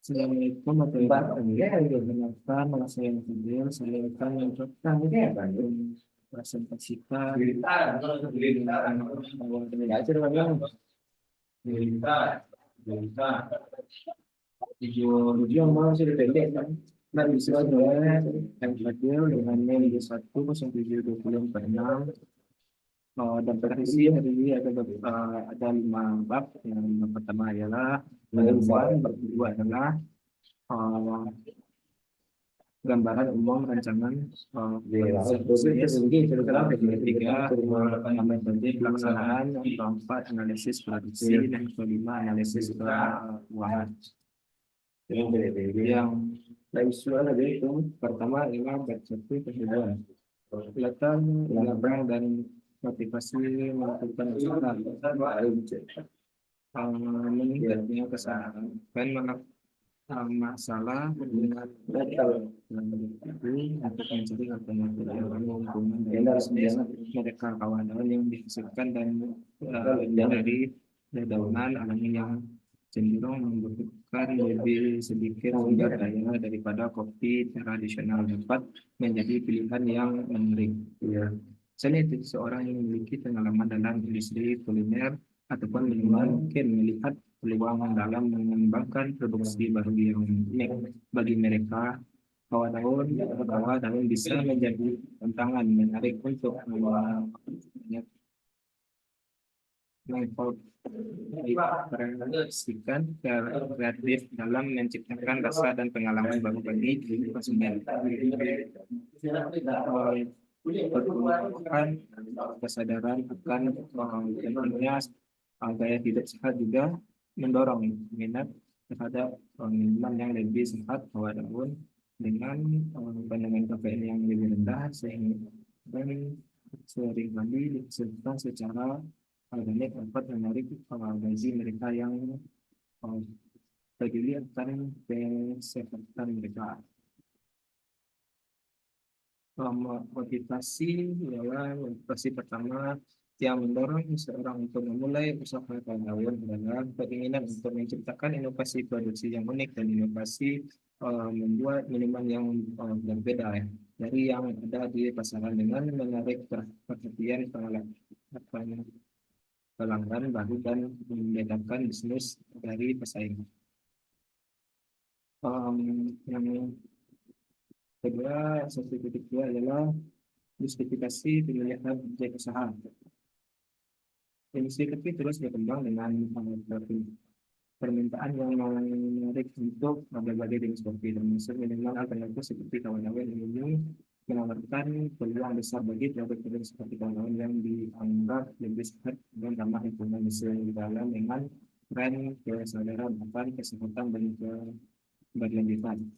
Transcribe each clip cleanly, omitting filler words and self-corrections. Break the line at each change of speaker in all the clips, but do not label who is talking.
Assalamualaikum warahmatullahi wabarakatuh. Nama saya Fidel. Saya akan mencoba presentasikan awal belajar bagaimana video mau sudah pendek kan. Nah, bisa sebenarnya yang hadir dengan nilai 1,726 dan presentasi hari ini ada 5 bab. Yang pertama adalah pengetahuan, bab kedua adalah uh, gambaran umum rancangan ketiga pengambilan budget pelaksanaan, yang keempat analisis produksi, dan kelima analisis keuangan. Yang itu pertama adalah bab satu kehidupan kelihatan latar dan motivasi melakukan usaha meningkatnya kesadaran dan masalah dengan data yang itu untuk mencari alternatif yang menguntungkan dari bisnis mereka kawan-kawan yang dihasilkan dan dari dedaunan alami yang cenderung membutuhkan lebih sedikit sumber daya daripada kopi tradisional dapat menjadi pilihan yang menarik. Ya. Selain itu, seorang yang memiliki pengalaman dalam industri kuliner ataupun mungkin melihat peluang dalam mengembangkan produksi baru yang unik bagi mereka. Bahwa tahun bisa menjadi tantangan menarik untuk menginformasikan kreatif dalam menciptakan rasa dan pengalaman baru bagi konsumen. Pertumbuhan kesadaran akan pentingnya gaya hidup sehat juga mendorong minat terhadap minuman yang lebih sehat bawah daun dengan kandungan kafein yang lebih rendah sehingga seringkali dihasilkan secara organik dapat menarik bagi mereka yang uh, peduli akan kesehatan mereka. Motivasi pertama yang mendorong seseorang untuk memulai usaha perdagangan adalah keinginan untuk menciptakan inovasi produksi yang unik dan inovasi membuat minuman yang berbeda dari yang ada di pasaran dengan menarik perhatian pelanggan baru dan membedakan bisnis dari pesaing. Yang kedua, satu titik dua adalah justifikasi pemilihan objek usaha. Industri kopi terus berkembang dengan permintaan yang menarik untuk berbagai jenis kopi, termasuk minuman alternatif seperti kawan-kawan ini menawarkan peluang besar bagi produk-produk seperti kawan-kawan yang dianggap lebih sehat dan ramah lingkungan di dalam dengan tren kesadaran akan kesehatan dan keberlanjutan.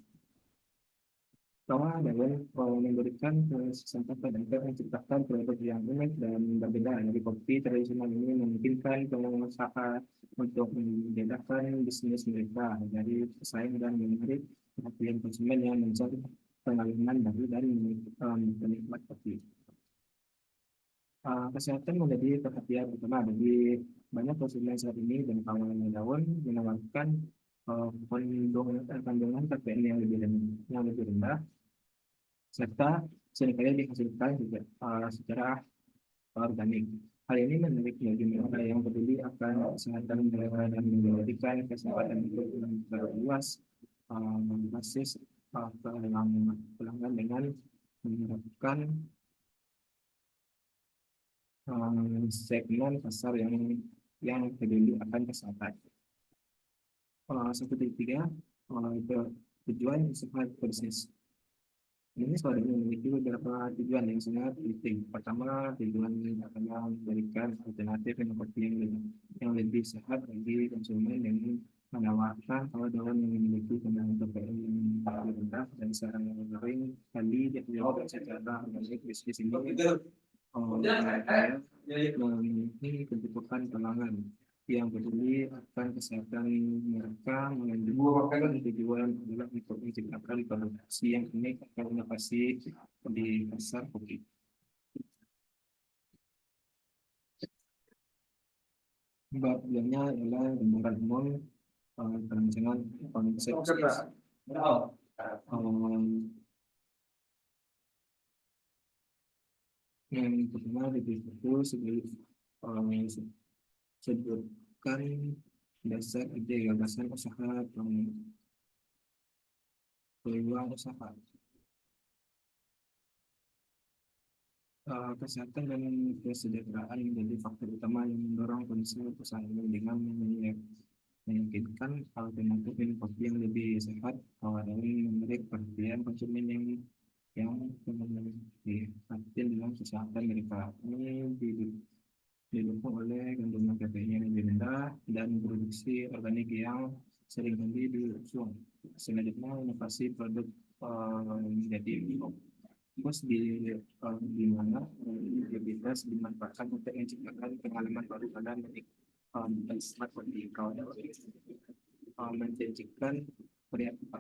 Bahwa dalam memberikan kesempatan untuk menciptakan produk yang unik dan berbeda dari kopi tradisional ini memungkinkan pengusaha untuk membedakan bisnis mereka dari pesaing dan menarik perhatian konsumen yang mencari pengalaman baru dari penikmat kopi. Kesehatan menjadi perhatian utama bagi banyak konsumen saat ini dan kawan-kawan menawarkan kandungan kafein yang lebih rendah serta seringkali dihasilkan juga secara organik. Hal ini menarik bagi mereka yang peduli akan kesehatan mereka dan memberikan kesempatan untuk memperluas basis pelanggan dengan menerapkan segmen pasar yang peduli akan kesehatan. Satu tiga tujuan usaha bisnis. Ini sudah memiliki beberapa tujuan yang sangat penting. Pertama, tujuan adalah memberikan alternatif inovasi yang lebih sehat bagi konsumen dengan menawarkan kalau dalam memiliki kandungan kafein yang lebih rendah dan secara sering kali dijual secara organik. Bisnis ini memenuhi kebutuhan pelanggan yang peduli akan kesehatan mereka. Mengandung tujuan adalah untuk menciptakan produksi yang unik atau inovasi di pasar kopi. Babnya adalah gambaran umum perancangan konsep yang pertama di buku sebagai sebutkan dasar ide gagasan usaha peluang usaha. Kesehatan dan kesejahteraan menjadi faktor utama yang mendorong kondisi perusahaan ini dengan meyakinkan alternatif minum kopi yang lebih sehat, dan menarik perhatian konsumen yang memiliki dengan kesehatan mereka. Ini didukung oleh kandungan kafein yang lebih rendah dan produksi organik yang seringkali diusung. Selanjutnya, inovasi produk menjadi bos di mana integritas dimanfaatkan untuk menciptakan pengalaman baru pada dan smart bagi kawan menjanjikan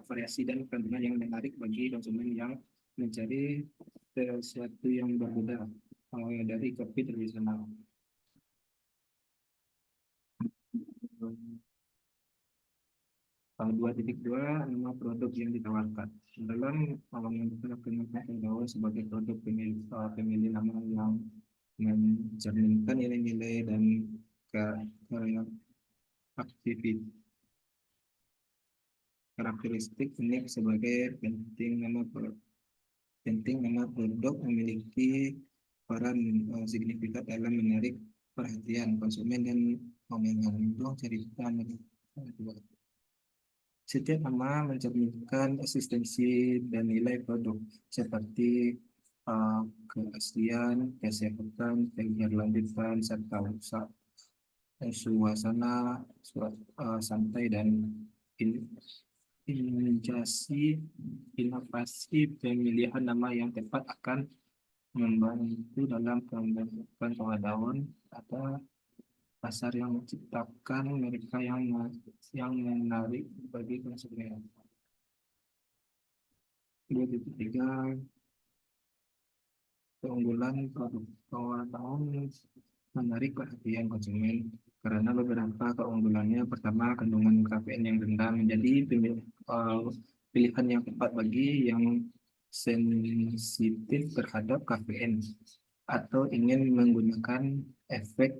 variasi dan kandungan yang menarik bagi konsumen yang mencari sesuatu yang berbeda dari kopi tradisional. 2.2 nama produk yang ditawarkan. Dalam pengembangan Dawa sebagai produk pemilih nama yang mencerminkan nilai-nilai dan aktivitas karakteristik unik sebagai penting nama produk memiliki peran signifikan dalam menarik perhatian konsumen dan mengandung cerita mereka. Setiap nama mencerminkan eksistensi dan nilai produk seperti keaslian, kesehatan, keberlanjutan, serta suasana santai dan in- inovasi pemilihan nama yang tepat akan membantu dalam pembentukan daun atau pasar yang menciptakan mereka yang menarik bagi konsumen. 2.3 keunggulan produk awal tahun menarik perhatian konsumen karena beberapa keunggulannya. Pertama, kandungan kafein yang rendah menjadi pilihan yang tepat bagi yang sensitif terhadap kafein atau ingin menggunakan efek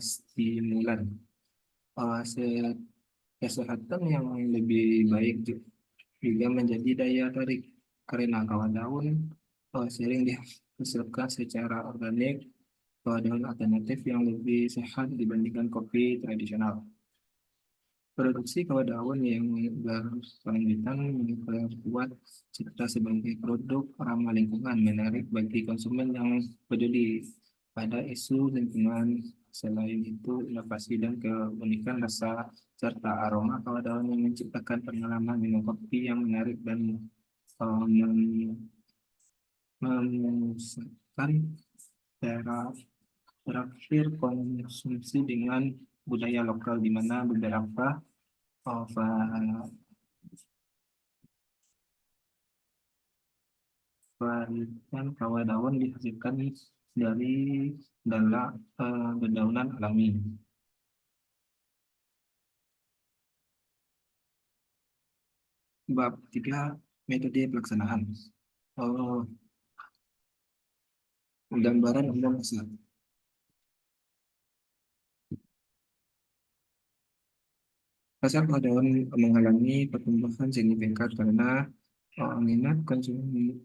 stimulan. Kesehatan yang lebih baik juga menjadi daya tarik karena kawat daun sering dihasilkan secara organik, daun alternatif yang lebih sehat dibandingkan kopi tradisional. Produksi kawat daun yang berkelanjutan memperkuat citra sebagai produk ramah lingkungan, menarik bagi konsumen yang peduli pada isu lingkungan. Selain itu, inovasi dan keunikan rasa serta aroma kawat daun yang menciptakan pengalaman minum kopi yang menarik dan memusatkan terakhir konsumsi dengan budaya lokal di mana beberapa varian kawat daun dihasilkan dari dedaunan alami. Bab 3, metode pelaksanaan. Oh, gambaran umum pasar. Pasar kawat daun mengalami pertumbuhan signifikan karena minat konsumen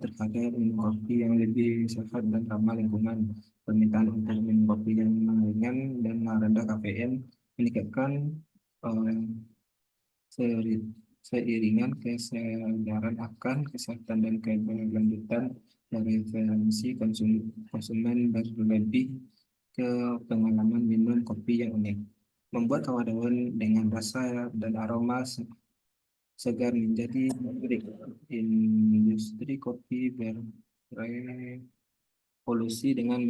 terhadap minum kopi yang lebih sehat dan ramah lingkungan. Permintaan untuk minum kopi yang ringan dan rendah kafein meningkatkan eh, seiringan kesadaran akan kesehatan dan keberlanjutan dari referensi konsumen berlebih ke pengalaman minum kopi yang unik. Membuat kawat daun dengan rasa dan aroma segar menjadi menarik. Industri kopi berevolusi dengan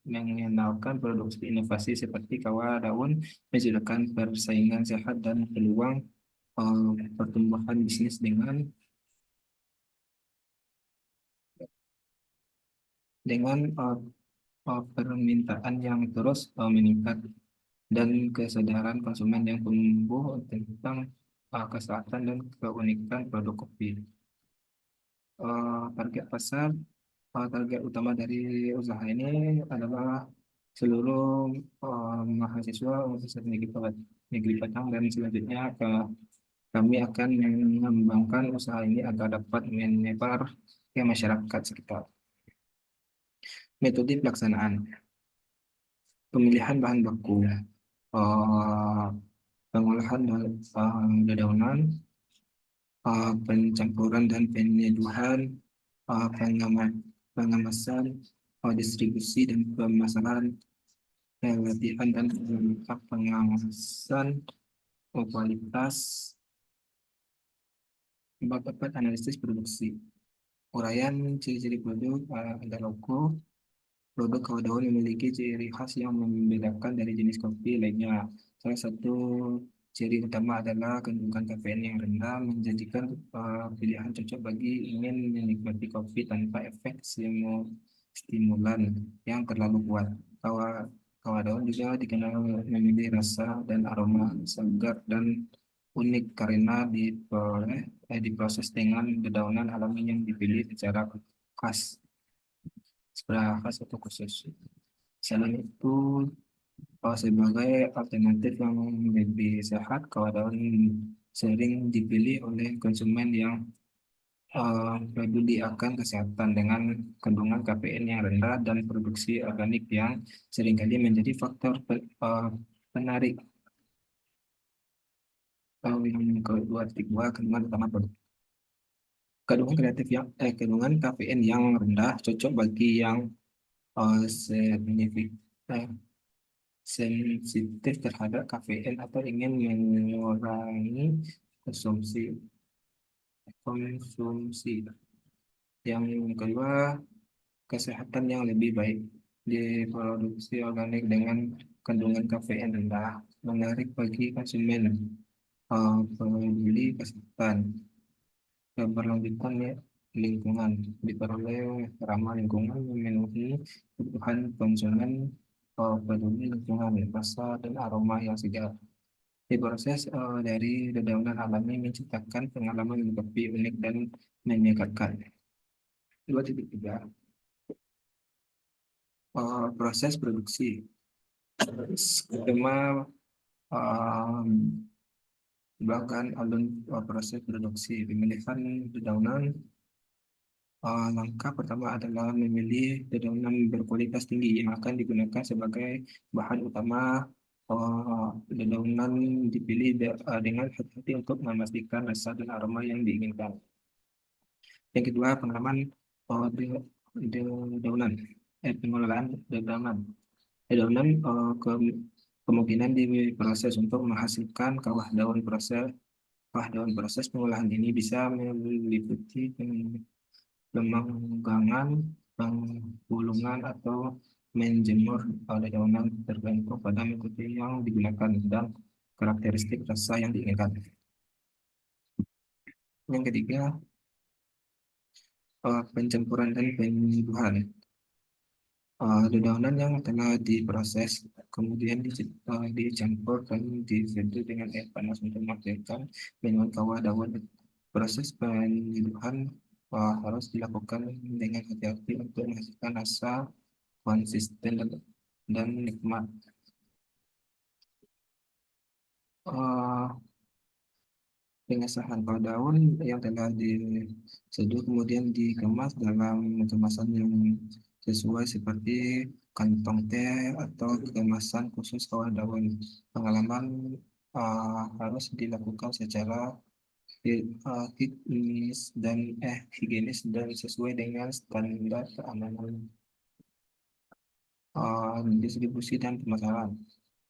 mengenalkan produksi inovasi seperti kawat daun, menciptakan persaingan sehat dan peluang pertumbuhan bisnis dengan permintaan yang terus meningkat dan kesadaran konsumen yang tumbuh tentang kesehatan dan keunikan produk kopi. Target pasar, target utama dari usaha ini adalah seluruh mahasiswa Universitas Negeri Padang, dan selanjutnya kami akan mengembangkan usaha ini agar dapat menyebar ke masyarakat sekitar. Metode pelaksanaan, pemilihan bahan baku, eh, pengolahan dedaunan, pencampuran dan penyeduhan, pengemasan, distribusi dan pemasaran, pelatihan dan pengawasan, kualitas, bab 4 analisis produksi. Uraian ciri-ciri produk, ada logo. Produk kopi daun memiliki ciri khas yang membedakan dari jenis kopi lainnya. Salah satu ciri utama adalah kandungan kafein yang rendah, menjadikan pilihan cocok bagi ingin menikmati kopi tanpa efek stimulan yang terlalu kuat. Kawa, kawa daun juga dikenal memiliki rasa dan aroma segar dan unik karena diproses dengan dedaunan alami yang dipilih secara khas, atau khusus. Selain itu, sebagai alternatif yang lebih sehat, kawan sering dipilih oleh konsumen yang peduli akan kesehatan dengan kandungan kafein yang rendah dan produksi organik yang seringkali menjadi faktor penarik. Yang kedua, kandungan utama produk. Kandungan kafein yang rendah cocok bagi yang signifikan sensitif terhadap kafein atau ingin mengurangi konsumsi konsumsi. Yang kedua, kesehatan yang lebih baik. Di produksi organik dengan kandungan kafein rendah menarik bagi konsumen peduli kesehatan. Keberlanjutan ya, lingkungan diperoleh ramah lingkungan, memenuhi kebutuhan konsumen peduli lingkungan, rasa dan aroma yang segar. Diproses dari dedaunan alami menciptakan pengalaman kopi unik dan menyegarkan. 2.3, proses produksi. Skema belakang alun proses produksi. Pemilihan dedaunan. Langkah pertama adalah memilih dedaunan berkualitas tinggi yang akan digunakan sebagai bahan utama. Dedaunan dipilih dengan hati-hati untuk memastikan rasa dan aroma yang diinginkan. Yang kedua, pengalaman dedaunan, pengelolaan dedaunan. Dedaunan kemungkinan diproses untuk menghasilkan kawah daun. Proses pengolahan ini bisa meliputi pemanggangan, penggulungan, atau menjemur dedaunan tergantung pada metode yang digunakan dan karakteristik rasa yang diinginkan. Yang ketiga, pencampuran dan penyeduhan. Dedaunan yang telah diproses kemudian dicampur dan diseduh dengan air panas untuk menghasilkan minuman kawah daun. Proses penyeduhan harus dilakukan dengan hati-hati untuk menghasilkan rasa konsisten dan nikmat. Eh, Pengesahan kawah daun yang telah diseduh kemudian dikemas dalam kemasan yang sesuai seperti kantong teh atau kemasan khusus kawah daun. Pengalaman harus dilakukan secara higienis dan sesuai dengan standar keamanan distribusi dan pemasaran.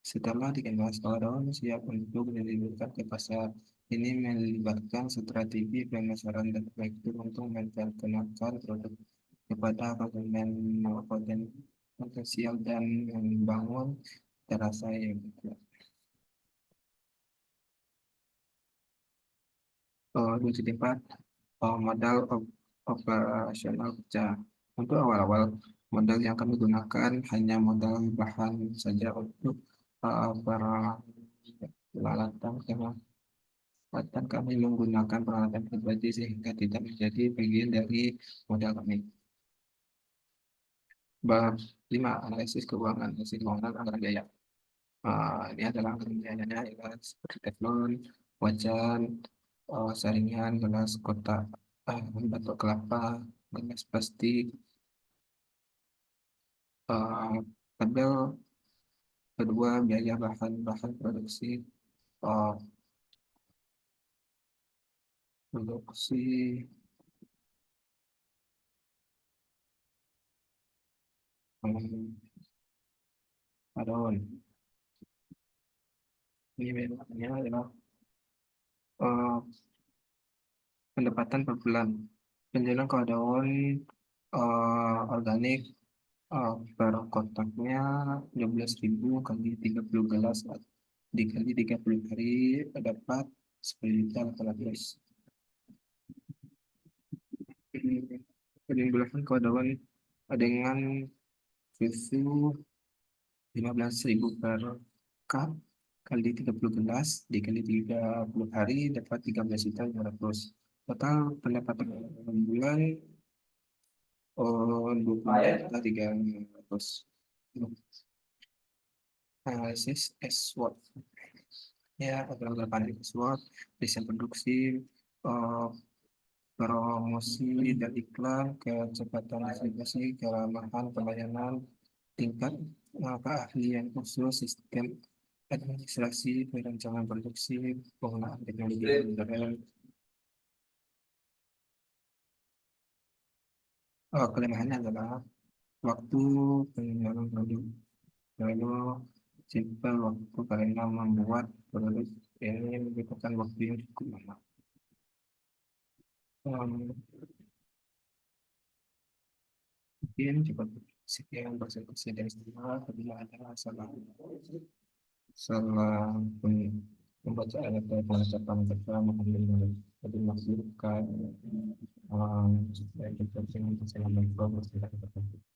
Setelah dikemas, kawah daun siap untuk diliburkan ke pasar. Ini melibatkan strategi pemasaran dan struktur untuk memperkenalkan produk kepada konsumen potensial dan membangun terasa yang kuat. 2.4, modal operasional pecah. Untuk awal-awal, Modal yang kami gunakan hanya modal bahan saja untuk peralatan karena peralatan kami menggunakan peralatan pribadi sehingga tidak menjadi bagian dari modal kami. Bab 5 analisis keuangan anggaran biaya. Ini adalah anggaran biayanya ya, seperti teflon, wajan, saringan, gelas kotak, batok kelapa, gelas plastik, uh, kabel. Kedua, biaya bahan-bahan produksi, uh, produksi, um, pardon, ini memangnya adalah uh, pendapatan per bulan. Penjualan kue daun organik per kotaknya 12.000 kali 30 gelas dikali 30 hari dapat 10.800.000. Penjualan kue daun dengan susu 15.000 per cup kali 30 gelas dikali 30 hari dapat 13.500. Total pendapatan bulan 24.300. Analisis SWOT ya, adalah analisis SWOT, desain produksi, eh, promosi dan iklan, kecepatan distribusi, keramahan pelayanan, tingkat keahlian khusus, sistem administrasi, perencanaan produksi, penggunaan teknologi modern. Kelemahannya adalah waktu pengembangan produk, lalu simple waktu karena membuat produk ini membutuhkan waktu yang cukup lama. Um, Mungkin cukup sekian presentasi dari saya. Apabila ada salah salah pembacaan atau pengucapan kata mohon dimaksudkan supaya kita bisa menyampaikan informasi.